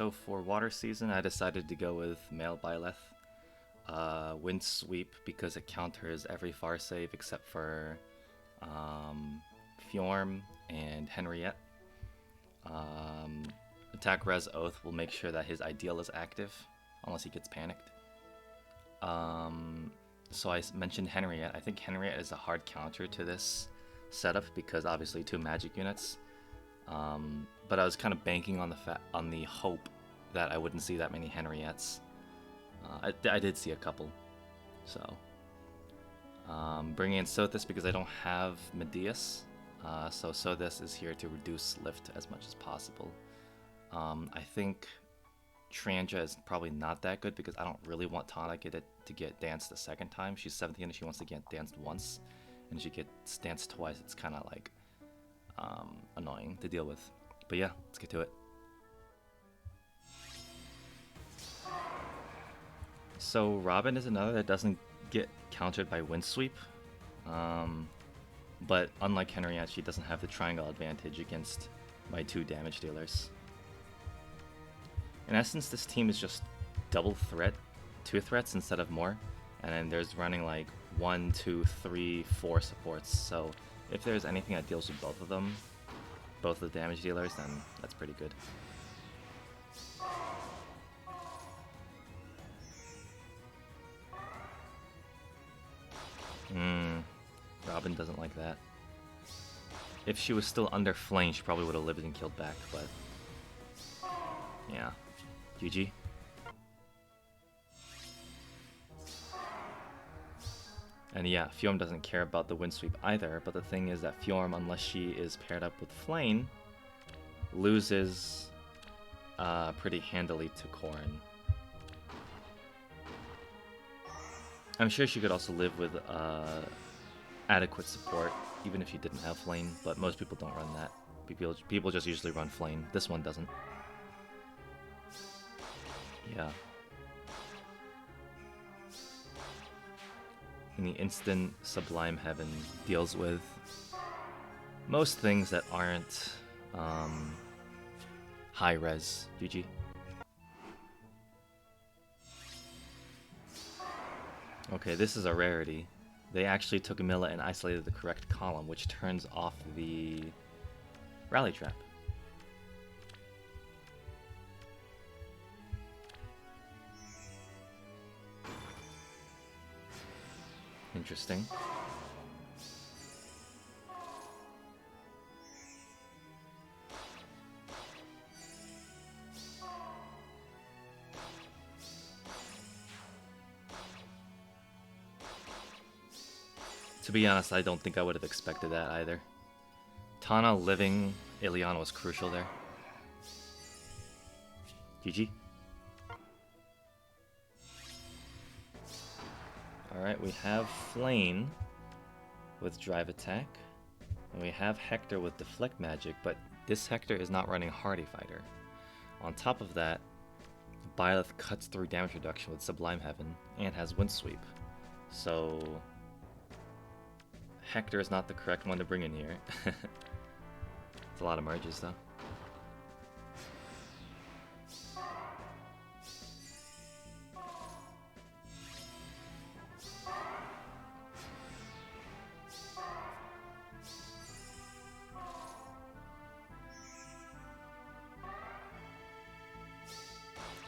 So for water season, I decided to go with male BYLETH. Wind Sweep because it counters every far save except for Fjorm and Henriette. Attack Res Oath will make sure that his ideal is active, unless he gets panicked. So I mentioned Henriette. I think Henriette is a hard counter to this setup because obviously 2 magic units. But I was kind of banking on the hope that I wouldn't see that many Henriettes. I did see a couple, so bringing in Sothis because I don't have Medeus. So Sothis is here to reduce lift as much as possible. I think Triandra is probably not that good because I don't really want Tana to get danced the second time. She's 17 and she wants to get danced once, and if she gets danced twice, it's kind of like annoying to deal with. But yeah, let's get to it. So Robin is another that doesn't get countered by Wind Sweep. But unlike Henriette, she doesn't have the triangle advantage against my 2 damage dealers. In essence, this team is just double threat, 2 threats instead of more. And then there's running like 1, 2, 3, 4 supports. So if there's anything that deals with both of them, both the damage dealers, then that's pretty good. Robin doesn't like that. If she was still under Flayn, she probably would have lived and killed back, but yeah. GG. And yeah, Fjorm doesn't care about the Wind Sweep either, but the thing is that Fjorm, unless she is paired up with Flayn, loses pretty handily to Corrin. I'm sure she could also live with adequate support, even if she didn't have Flayn, but most people don't run that. People just usually run Flayn. This one doesn't. Yeah. And the instant Sublime Heaven deals with most things that aren't high res. GG. Okay, this is a rarity. They actually took Milla and isolated the correct column, which turns off the rally trap. Interesting. To be honest, I don't think I would have expected that either. Tana living Ilyana was crucial there. GG. Alright, we have Flayn with Drive Attack. And we have Hector with Deflect Magic, but this Hector is not running Hardy Fighter. On top of that, BYLETH cuts through damage reduction with Sublime Heaven and has Wind Sweep. So Hector is not the correct one to bring in here. It's a lot of merges though.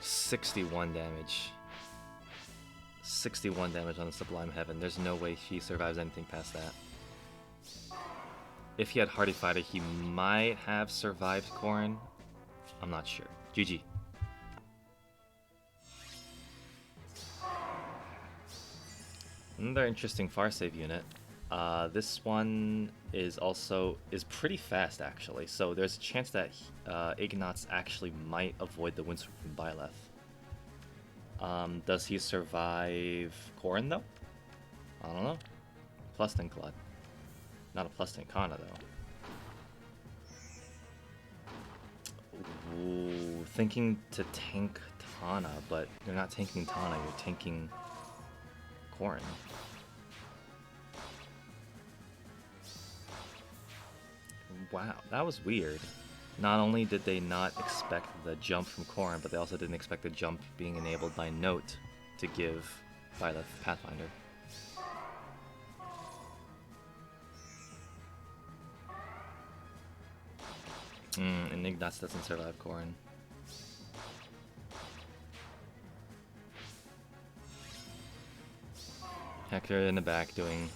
$61 damage. 61 damage on the Sublime Heaven. There's no way he survives anything past that. If he had Hardy Fighter, he might have survived Corrin. I'm not sure. GG. Another interesting far save unit. This one is pretty fast actually. So there's a chance that Ignatz actually might avoid the Wind Sweep from BYLETH. Does he survive Corrin though? I don't know. Plus 10 Claude. Not a plus 10 Kana though. Ooh, thinking to tank Tana, but you're not tanking Tana, you're tanking Corrin. Wow, that was weird. Not only did they not expect the jump from Corrin, but they also didn't expect the jump being enabled by Note to give BYLETH Pathfinder. And Ignatz doesn't survive Corrin. Hector in the back doing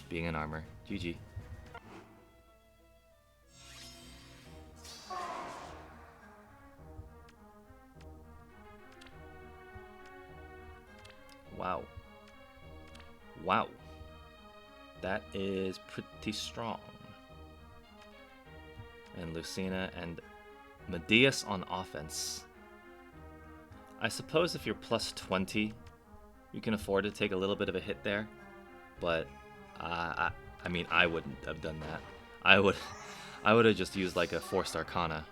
being in armor. GG. Wow. Wow. That is pretty strong. And Lucina and Medeus on offense. I suppose if you're plus 20, you can afford to take a little bit of a hit there. But I mean, I wouldn't have done that. I would have just used like a 4-star Kana.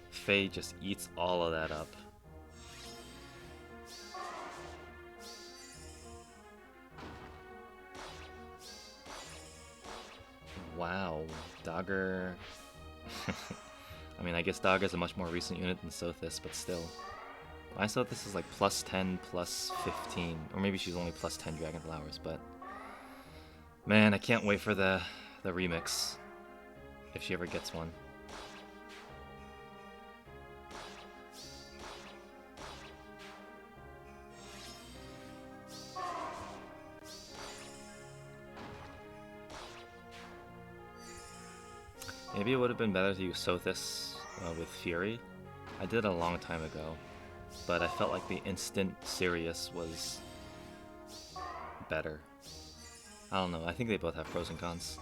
Faye just eats all of that up. Wow, Dogger. I mean, I guess Dogger's a much more recent unit than Sothis, but still. I thought this is like plus 10, plus 15, or maybe she's only plus 10 Dragon Flowers, but man, I can't wait for the remix, if she ever gets one. Maybe it would have been better to use Sothis with Fury. I did it a long time ago, but I felt like the instant Sirius was better. I don't know, I think they both have pros and cons.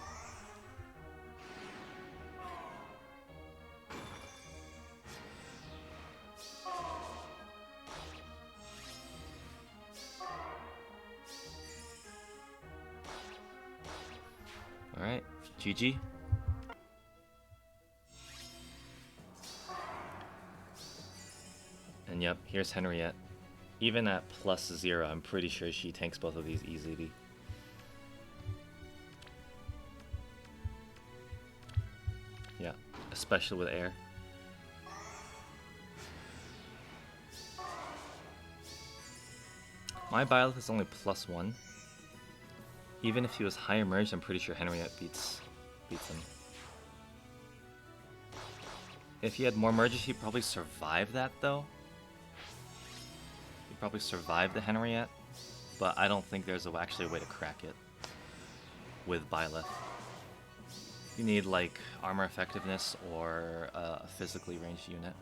Alright, GG. And yep, here's Henriette. Even at plus 0, I'm pretty sure she tanks both of these easily. Yeah, especially with air. My BYLETH is only plus 1. Even if he was higher merged, I'm pretty sure Henriette beats him. If he had more merges, he'd probably survive that though. Probably survive the Henriette, but I don't think there's actually a way to crack it with BYLETH. You need like armor effectiveness or a physically ranged unit.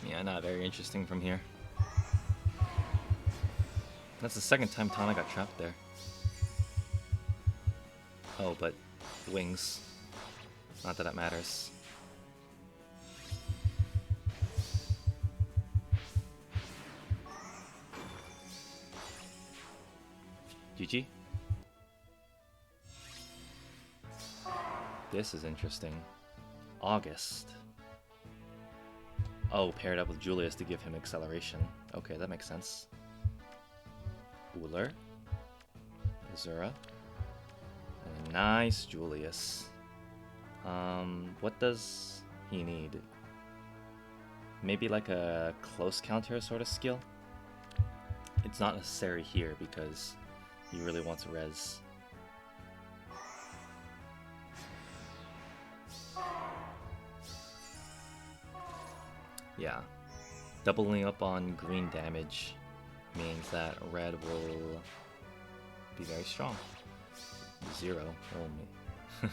Yeah, not very interesting from here. That's the second time Tana got trapped there. Oh, but wings. Not that it matters. GG. This is interesting. August. Oh, paired up with Julius to give him acceleration. Okay, that makes sense. Ullr. Azura. And a nice Julius. What does he need? Maybe like a close counter sort of skill? It's not necessary here because he really wants res. Yeah, doubling up on green damage means that red will be very strong. 0 only.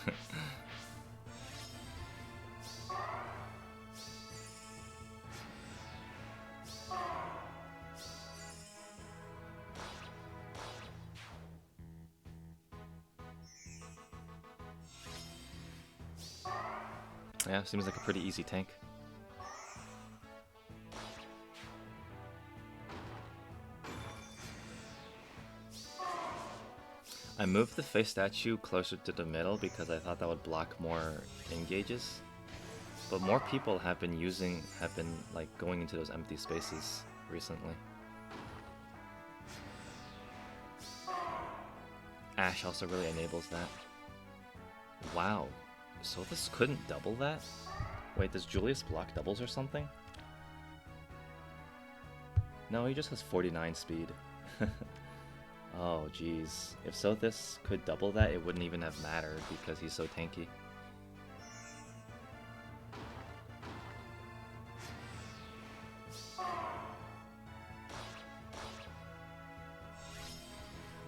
Yeah, seems like a pretty easy tank. I moved the face statue closer to the middle because I thought that would block more engages. But more people have been like going into those empty spaces recently. Ashe also really enables that. Wow. So this couldn't double that? Wait, does Julius block doubles or something? No, he just has 49 speed. Oh, jeez. If Sothis could double that, it wouldn't even have mattered because he's so tanky.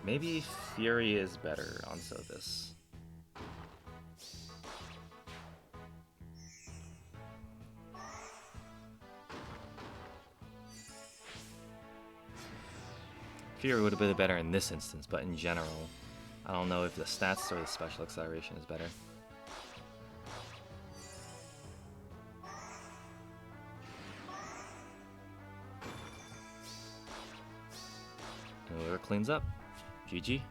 Maybe Fury is better on Sothis. Fury would have been better in this instance, but in general, I don't know if the stats or the special acceleration is better. Ullr cleans up. GG.